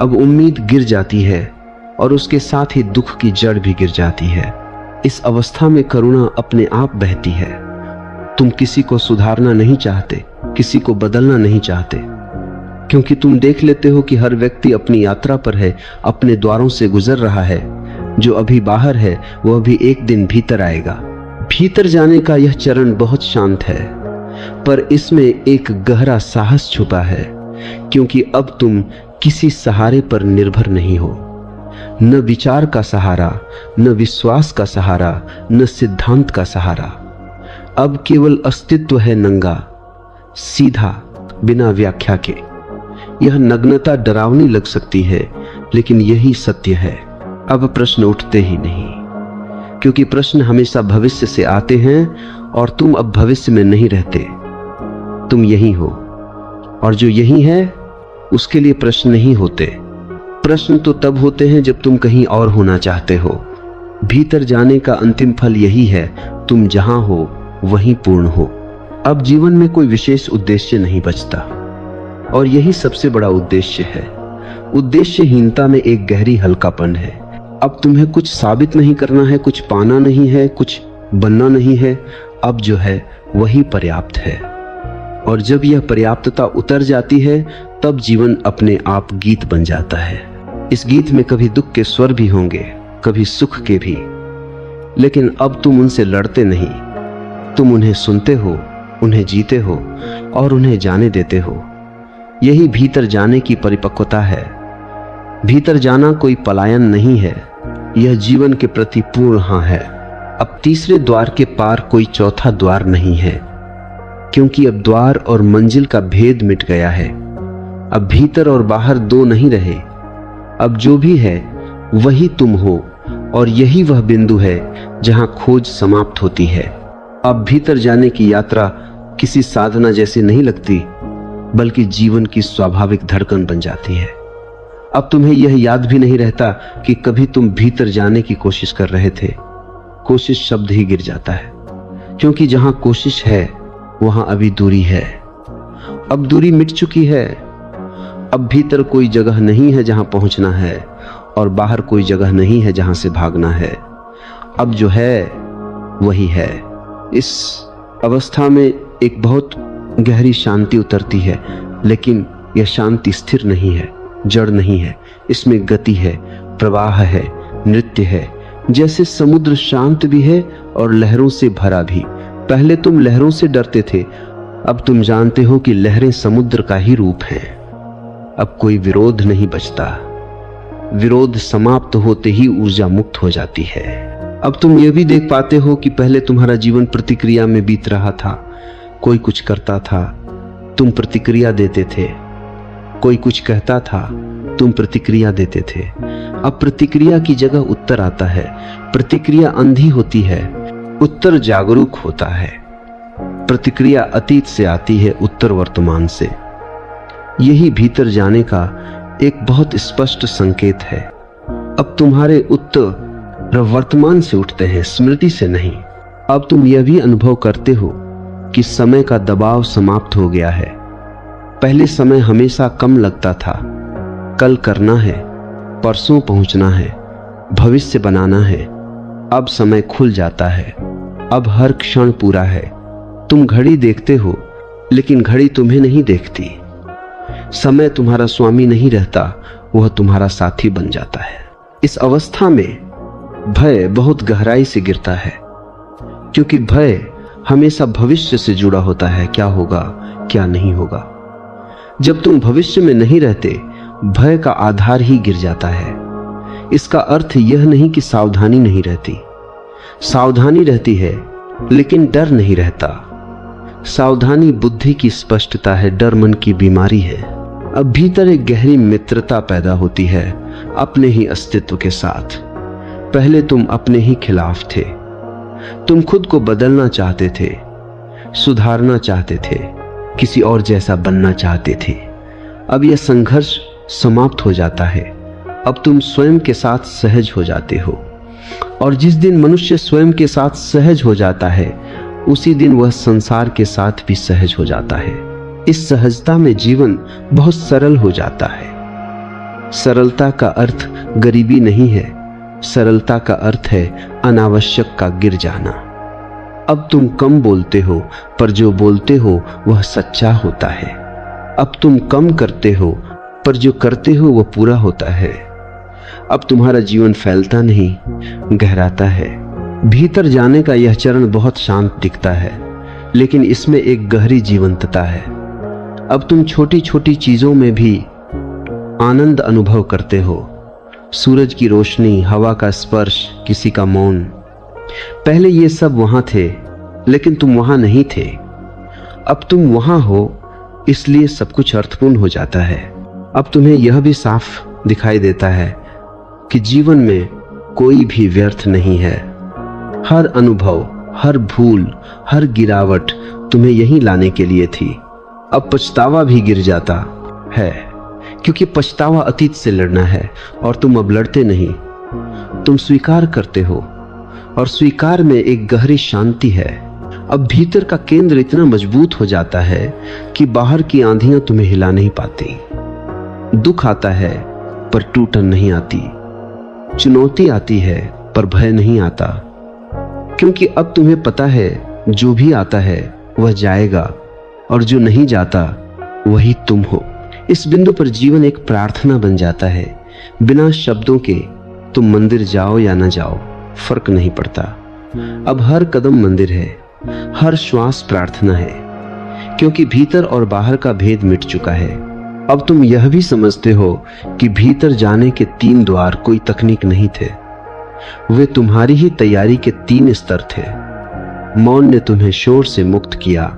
अब उम्मीद गिर जाती है और उसके साथ ही दुख की जड़ भी गिर जाती है। इस अवस्था में करुणा अपने आप बहती है। तुम किसी को सुधारना नहीं चाहते, किसी को बदलना नहीं चाहते, क्योंकि तुम देख लेते हो कि हर व्यक्ति अपनी यात्रा पर है, अपने द्वारों से गुजर रहा है। जो अभी बाहर है वह भी एक दिन भीतर आएगा। भीतर जाने का यह चरण बहुत शांत है, पर इसमें एक गहरा साहस छुपा है, क्योंकि अब तुम किसी सहारे पर निर्भर नहीं हो। न विचार का सहारा, न विश्वास का सहारा, न सिद्धांत का सहारा। अब केवल अस्तित्व है, नंगा, सीधा, बिना व्याख्या के। यह नग्नता डरावनी लग सकती है, लेकिन यही सत्य है। अब प्रश्न उठते ही नहीं, क्योंकि प्रश्न हमेशा भविष्य से आते हैं और तुम अब भविष्य में नहीं रहते, तुम यही हो। और जो यही है उसके लिए प्रश्न नहीं होते। प्रश्न तो तब होते हैं जब तुम कहीं और होना चाहते हो। भीतर जाने का अंतिम फल यही है, तुम जहां हो वहीं पूर्ण हो। अब जीवन में कोई विशेष उद्देश्य नहीं बचता, और यही सबसे बड़ा उद्देश्य है। उद्देश्यहीनता में एक गहरी हल्कापन है। अब तुम्हें कुछ साबित नहीं करना है, कुछ पाना नहीं है, कुछ बनना नहीं है। अब जो है वही पर्याप्त है। और जब यह पर्याप्तता उतर जाती है, तब जीवन अपने आप गीत बन जाता है। इस गीत में कभी दुख के स्वर भी होंगे, कभी सुख के भी। लेकिन अब तुम उनसे लड़ते नहीं, तुम उन्हें सुनते हो, उन्हें जीते हो और उन्हें जाने देते हो। यही भीतर जाने की परिपक्वता है। भीतर जाना कोई पलायन नहीं है, यह जीवन के प्रति पूर्ण हाँ है। अब तीसरे द्वार के पार कोई चौथा द्वार नहीं है, क्योंकि अब द्वार और मंजिल का भेद मिट गया है। अब भीतर और बाहर दो नहीं रहे, अब जो भी है वही तुम हो, और यही वह बिंदु है जहां खोज समाप्त होती है। अब भीतर जाने की यात्रा किसी साधना जैसी नहीं लगती, बल्कि जीवन की स्वाभाविक धड़कन बन जाती है। अब तुम्हें यह याद भी नहीं रहता कि कभी तुम भीतर जाने की कोशिश कर रहे थे। कोशिश शब्द ही गिर जाता है, क्योंकि जहां कोशिश है वहां अभी दूरी है। अब दूरी मिट चुकी है। अब भीतर कोई जगह नहीं है जहां पहुंचना है, और बाहर कोई जगह नहीं है जहां से भागना है। अब जो है वही है। इस अवस्था में एक बहुत गहरी शांति उतरती है, लेकिन यह शांति स्थिर नहीं है, जड़ नहीं है। इसमें गति है, प्रवाह है, नृत्य है। जैसे समुद्र शांत भी है और लहरों से भरा भी। पहले तुम लहरों से डरते थे, अब तुम जानते हो कि लहरें समुद्र का ही रूप हैं। अब कोई विरोध नहीं बचता। विरोध समाप्त होते ही ऊर्जा मुक्त हो जाती है। अब तुम यह भी देख पाते हो कि पहले तुम्हारा जीवन प्रतिक्रिया में बीत रहा था। कोई कुछ करता था, तुम प्रतिक्रिया देते थे। कोई कुछ कहता था, तुम प्रतिक्रिया देते थे। अब प्रतिक्रिया की जगह उत्तर आता है। प्रतिक्रिया अंधी होती है, उत्तर जागरूक होता है। प्रतिक्रिया अतीत से आती है, उत्तर वर्तमान से। यही भीतर जाने का एक बहुत स्पष्ट संकेत है। अब तुम्हारे उत्तर वर्तमान से उठते हैं, स्मृति से नहीं। अब तुम यह भी अनुभव करते हो कि समय का दबाव समाप्त हो गया है। पहले समय हमेशा कम लगता था। कल करना है, परसों पहुंचना है, भविष्य बनाना है। अब समय खुल जाता है। अब हर क्षण पूरा है। तुम घड़ी देखते हो, लेकिन घड़ी तुम्हें नहीं देखती। समय तुम्हारा स्वामी नहीं रहता, वह तुम्हारा साथी बन जाता है। इस अवस्था में भय बहुत गहराई से गिरता है, क्योंकि भय हमेशा भविष्य से जुड़ा होता है। क्या होगा, क्या नहीं होगा। जब तुम भविष्य में नहीं रहते, भय का आधार ही गिर जाता है। इसका अर्थ यह नहीं कि सावधानी नहीं रहती। सावधानी रहती है, लेकिन डर नहीं रहता। सावधानी बुद्धि की स्पष्टता है, डर मन की बीमारी है। अब भीतर एक गहरी मित्रता पैदा होती है अपने ही अस्तित्व के साथ। पहले तुम अपने ही खिलाफ थे। तुम खुद को बदलना चाहते थे, सुधारना चाहते थे, किसी और जैसा बनना चाहते थे। अब यह संघर्ष समाप्त हो जाता है। अब तुम स्वयं के साथ सहज हो जाते हो, और जिस दिन मनुष्य स्वयं के साथ सहज हो जाता है, उसी दिन वह संसार के साथ भी सहज हो जाता है। इस सहजता में जीवन बहुत सरल हो जाता है। सरलता का अर्थ गरीबी नहीं है, सरलता का अर्थ है अनावश्यक का गिर जाना। अब तुम कम बोलते हो, पर जो बोलते हो वह सच्चा होता है। अब तुम कम करते हो, पर जो करते हो वह पूरा होता है। अब तुम्हारा जीवन फैलता नहीं, गहराता है। भीतर जाने का यह चरण बहुत शांत दिखता है, लेकिन इसमें एक गहरी जीवंतता है। अब तुम छोटी छोटी चीजों में भी आनंद अनुभव करते हो। सूरज की रोशनी, हवा का स्पर्श, किसी का मौन। पहले ये सब वहां थे, लेकिन तुम वहां नहीं थे। अब तुम वहां हो, इसलिए सब कुछ अर्थपूर्ण हो जाता है। अब तुम्हें यह भी साफ दिखाई देता है कि जीवन में कोई भी व्यर्थ नहीं है। हर अनुभव, हर भूल, हर गिरावट तुम्हें यहीं लाने के लिए थी। अब पछतावा भी गिर जाता है, क्योंकि पछतावा अतीत से लड़ना है, और तुम अब लड़ते नहीं। तुम स्वीकार करते हो, और स्वीकार में एक गहरी शांति है। अब भीतर का केंद्र इतना मजबूत हो जाता है कि बाहर की आंधियां तुम्हें हिला नहीं पाती। दुख आता है, पर टूटन नहीं आती। चुनौती आती है, पर भय नहीं आता, क्योंकि अब तुम्हें पता है जो भी आता है वह जाएगा, और जो नहीं जाता वही तुम हो। इस बिंदु पर जीवन एक प्रार्थना बन जाता है, बिना शब्दों के, तुम मंदिर जाओ या न जाओ, फर्क नहीं पड़ता। अब हर कदम मंदिर है, हर श्वास प्रार्थना है, क्योंकि भीतर और बाहर का भेद मिट चुका है। अब तुम यह भी समझते हो कि भीतर जाने के 3 द्वार कोई तकनीक नहीं थे, वे तुम्हारी ही तैयारी के 3 स्तर थे। मौन ने तुम्हें शोर से मुक्त किया,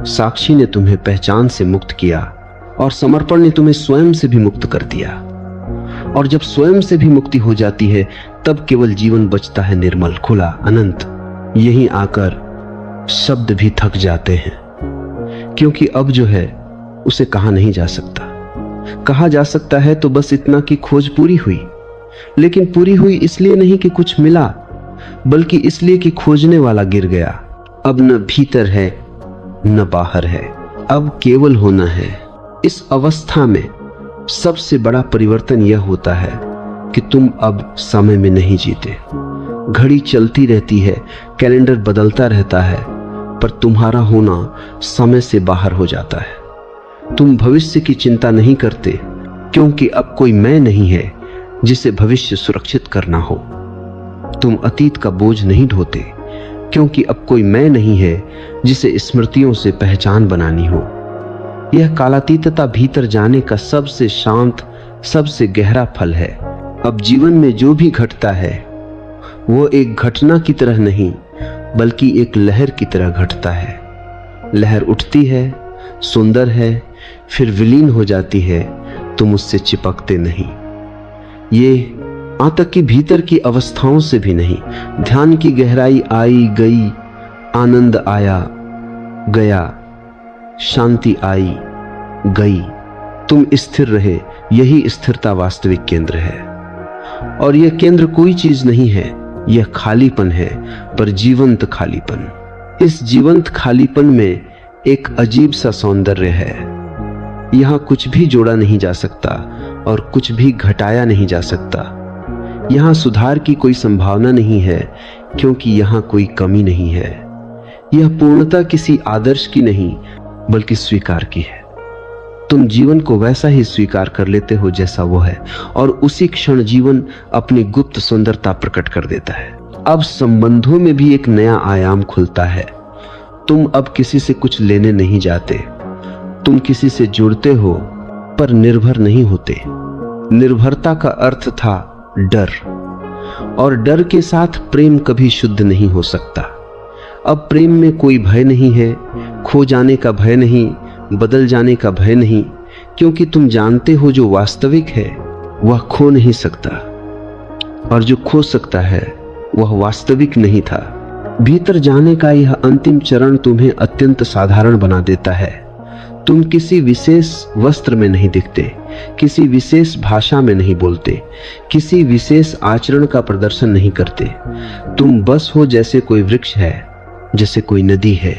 साक्षी ने तुम्हें पहचान से मुक्त किया, और समर्पण ने तुम्हें स्वयं से भी मुक्त कर दिया। और जब स्वयं से भी मुक्ति हो जाती है, तब केवल जीवन बचता है निर्मल, खुला, अनंत। यहीं आकर शब्द भी थक जाते हैं, क्योंकि अब जो है उसे कहा नहीं जा सकता। कहा जा सकता है तो बस इतना कि खोज पूरी हुई, लेकिन पूरी हुई इसलिए नहीं कि कुछ मिला, बल्कि इसलिए कि खोजने वाला गिर गया। अब न भीतर है न बाहर है, अब केवल होना है। इस अवस्था में सबसे बड़ा परिवर्तन यह होता है कि तुम अब समय में नहीं जीते। घड़ी चलती रहती है, कैलेंडर बदलता रहता है, पर तुम्हारा होना समय से बाहर हो जाता है। तुम भविष्य की चिंता नहीं करते, क्योंकि अब कोई मैं नहीं है जिसे भविष्य सुरक्षित करना हो। तुम अतीत का बोझ नहीं ढोते, क्योंकि अब कोई मैं नहीं है जिसे स्मृतियों से पहचान बनानी हो। यह कालातीतता भीतर जाने का सबसे शांत, सबसे गहरा फल है। अब जीवन में जो भी घटता है वो एक घटना की तरह नहीं, बल्कि एक लहर की तरह घटता है। लहर उठती है, सुंदर है, फिर विलीन हो जाती है, तुम उससे चिपकते नहीं। ये तक कि भीतर की अवस्थाओं से भी नहीं। ध्यान की गहराई आई गई, आनंद आया गया, शांति आई गई, तुम स्थिर रहे। यही स्थिरता वास्तविक केंद्र है। और यह केंद्र कोई चीज नहीं है, यह खालीपन है, पर जीवंत खालीपन। इस जीवंत खालीपन में एक अजीब सा सौंदर्य है। यहाँ कुछ भी जोड़ा नहीं जा सकता और कुछ भी घटाया नहीं जा सकता। यहाँ सुधार की कोई संभावना नहीं है, क्योंकि यहाँ कोई कमी नहीं है। यह पूर्णता किसी आदर्श की नहीं, बल्कि स्वीकार की है। तुम जीवन को वैसा ही स्वीकार कर लेते हो जैसा वो है, और उसी क्षण जीवन अपनी गुप्त सुंदरता प्रकट कर देता है। अब संबंधों में भी एक नया आयाम खुलता है। तुम अब किसी से कुछ लेने नहीं जाते, तुम किसी से जुड़ते हो पर निर्भर नहीं होते। निर्भरता का अर्थ था डर, और डर के साथ प्रेम कभी शुद्ध नहीं हो सकता। अब प्रेम में कोई भय नहीं है, खो जाने का भय नहीं, बदल जाने का भय नहीं, क्योंकि तुम जानते हो जो वास्तविक है वह खो नहीं सकता, और जो खो सकता है वह वास्तविक नहीं था। भीतर जाने का यह अंतिम चरण तुम्हें अत्यंत साधारण बना देता है। तुम किसी विशेष वस्त्र में नहीं दिखते, किसी विशेष भाषा में नहीं बोलते, किसी विशेष आचरण का प्रदर्शन नहीं करते। तुम बस हो जैसे कोई वृक्ष है, जैसे कोई नदी है।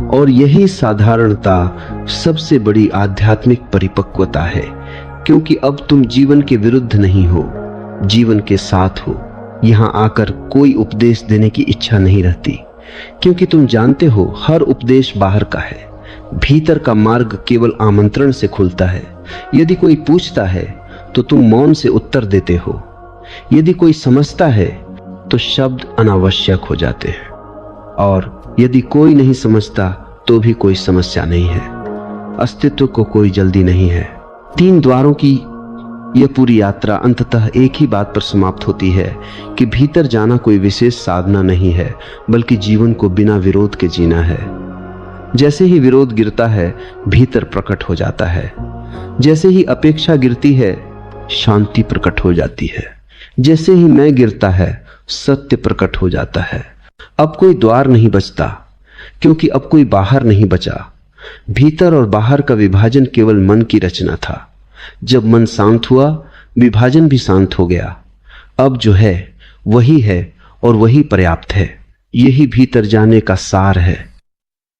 और यही साधारणता सबसे बड़ी आध्यात्मिक परिपक्वता है, क्योंकि अब तुम जीवन के विरुद्ध नहीं हो, जीवन के साथ हो। यहाँ आकर कोई उपदेश देने की इच्छा नहीं रहती, क्योंकि तुम जानते हो हर उपदेश बाहर का है, भीतर का मार्ग केवल आमंत्रण से खुलता है। यदि कोई पूछता है तो तुम मौन से उत्तर देते हो, यदि कोई समझता है तो शब्द अनावश्यक हो जाते हैं, और यदि कोई नहीं समझता तो भी कोई समस्या नहीं है। अस्तित्व को कोई जल्दी नहीं है। 3 द्वारों की यह पूरी यात्रा अंततः एक ही बात पर समाप्त होती है कि भीतर जाना कोई विशेष साधना नहीं है, बल्कि जीवन को बिना विरोध के जीना है। जैसे ही विरोध गिरता है, भीतर प्रकट हो जाता है। जैसे ही अपेक्षा गिरती है, शांति प्रकट हो जाती है। जैसे ही मैं गिरता है, सत्य प्रकट हो जाता है। अब कोई द्वार नहीं बचता, क्योंकि अब कोई बाहर नहीं बचा। भीतर और बाहर का विभाजन केवल मन की रचना था। जब मन शांत हुआ, विभाजन भी शांत हो गया। अब जो है वही है, और वही पर्याप्त है। यही भीतर जाने का सार है।